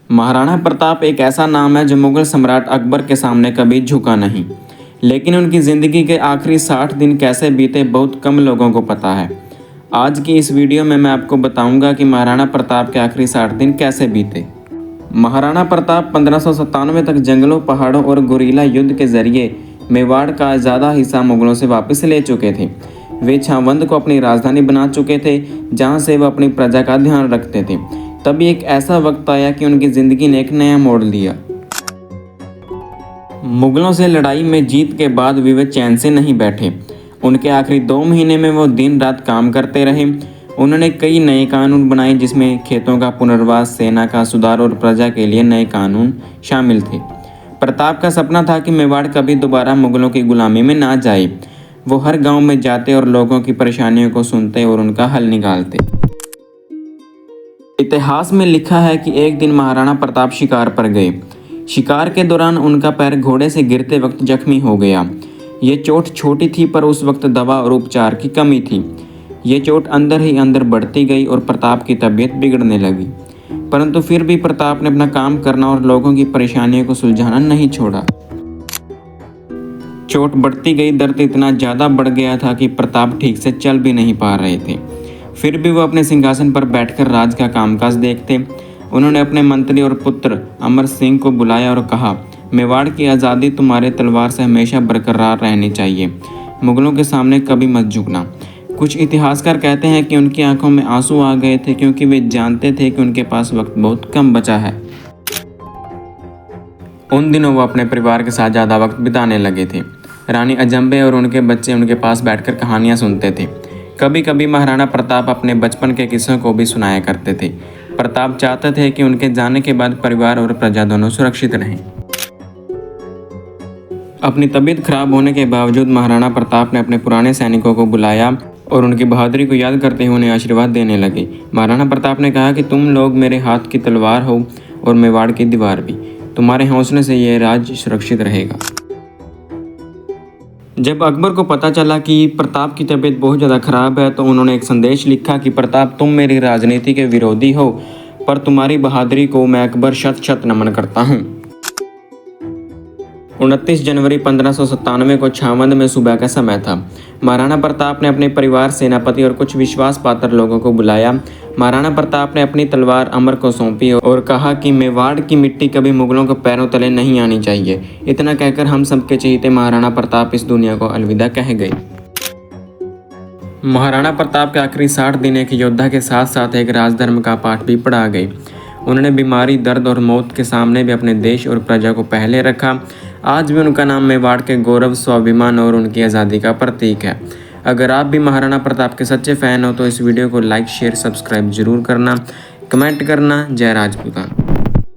महाराणा प्रताप एक ऐसा नाम है जो मुगल सम्राट अकबर के सामने कभी झुका नहीं, लेकिन उनकी ज़िंदगी के आखिरी 60 दिन कैसे बीते बहुत कम लोगों को पता है। आज की इस वीडियो में मैं आपको बताऊंगा कि महाराणा प्रताप के आखिरी 60 दिन कैसे बीते। महाराणा प्रताप 1597 तक जंगलों, पहाड़ों और गुरीला युद्ध के जरिए मेवाड़ का ज़्यादा हिस्सा मुगलों से वापस ले चुके थे। वे छावंद को अपनी राजधानी बना चुके थे, जहाँ से वे अपनी प्रजा का ध्यान रखते थे। तभी एक ऐसा वक्त आया कि उनकी ज़िंदगी ने एक नया मोड़ लिया। मुगलों से लड़ाई में जीत के बाद भी वे चैन से नहीं बैठे। उनके आखिरी 2 महीने में वो दिन रात काम करते रहे। उन्होंने कई नए कानून बनाए, जिसमें खेतों का पुनर्वास, सेना का सुधार और प्रजा के लिए नए कानून शामिल थे। प्रताप का सपना था कि मेवाड़ कभी दोबारा मुगलों की गुलामी में ना जाए। वो हर गांव में जाते और लोगों की परेशानियों को सुनते और उनका हल निकालते। इतिहास में लिखा है कि एक दिन महाराणा प्रताप शिकार पर गए। शिकार के दौरान उनका पैर घोड़े से गिरते वक्त जख्मी हो गया। ये चोट छोटी थी, पर उस वक्त दवा और उपचार की कमी थी। ये चोट अंदर ही अंदर बढ़ती गई और प्रताप की तबीयत बिगड़ने लगी। परंतु फिर भी प्रताप ने अपना काम करना और लोगों की परेशानियों को सुलझाना नहीं छोड़ा। चोट बढ़ती गई, दर्द इतना ज़्यादा बढ़ गया था कि प्रताप ठीक से चल भी नहीं पा रहे थे। फिर भी वो अपने सिंहासन पर बैठकर राज का कामकाज देखते। उन्होंने अपने मंत्री और पुत्र अमर सिंह को बुलाया और कहा, मेवाड़ की आज़ादी तुम्हारे तलवार से हमेशा बरकरार रहनी चाहिए। मुगलों के सामने कभी मत झुकना। कुछ इतिहासकार कहते हैं कि उनकी आंखों में आंसू आ गए थे, क्योंकि वे जानते थे कि उनके पास वक्त बहुत कम बचा है। उन दिनों वो अपने परिवार के साथ ज़्यादा वक्त बिताने लगे थे। रानी अजम्बे और उनके बच्चे उनके पास बैठकर कहानियाँ सुनते थे। कभी कभी महाराणा प्रताप अपने बचपन के किस्सों को भी सुनाया करते थे। प्रताप चाहते थे कि उनके जाने के बाद परिवार और प्रजा दोनों सुरक्षित रहें। अपनी तबीयत खराब होने के बावजूद महाराणा प्रताप ने अपने पुराने सैनिकों को बुलाया और उनकी बहादुरी को याद करते हुए उन्हें आशीर्वाद देने लगे। महाराणा प्रताप ने कहा कि तुम लोग मेरे हाथ की तलवार हो और मेवाड़ की दीवार भी। तुम्हारे हौसले से यह राज्य सुरक्षित रहेगा। जब अकबर को पता चला कि प्रताप की तबीयत बहुत ज़्यादा खराब है, तो उन्होंने एक संदेश लिखा कि प्रताप, तुम मेरी राजनीति के विरोधी हो, पर तुम्हारी बहादुरी को मैं अकबर शत शत नमन करता हूँ। 29 जनवरी 1597 को छावंद में सुबह का समय था। महाराणा प्रताप ने अपने परिवार, सेनापति और कुछ विश्वास पात्र लोगों को बुलाया। महाराणा प्रताप ने अपनी तलवार अमर को सौंपी और कहा कि मेवाड़ की मिट्टी कभी मुगलों के पैरों तले नहीं आनी चाहिए। इतना कहकर हम सबके चहेते महाराणा प्रताप इस दुनिया को अलविदा कह गए। महाराणा प्रताप के आखिरी 60 दिन एक योद्धा के साथ साथ एक राजधर्म का पाठ भी पढ़ा गए। उन्होंने बीमारी, दर्द और मौत के सामने भी अपने देश और प्रजा को पहले रखा। आज भी उनका नाम मेवाड़ के गौरव, स्वाभिमान और उनकी आज़ादी का प्रतीक है। अगर आप भी महाराणा प्रताप के सच्चे फ़ैन हो तो इस वीडियो को लाइक, शेयर, सब्सक्राइब जरूर करना, कमेंट करना। जय राजपूताना।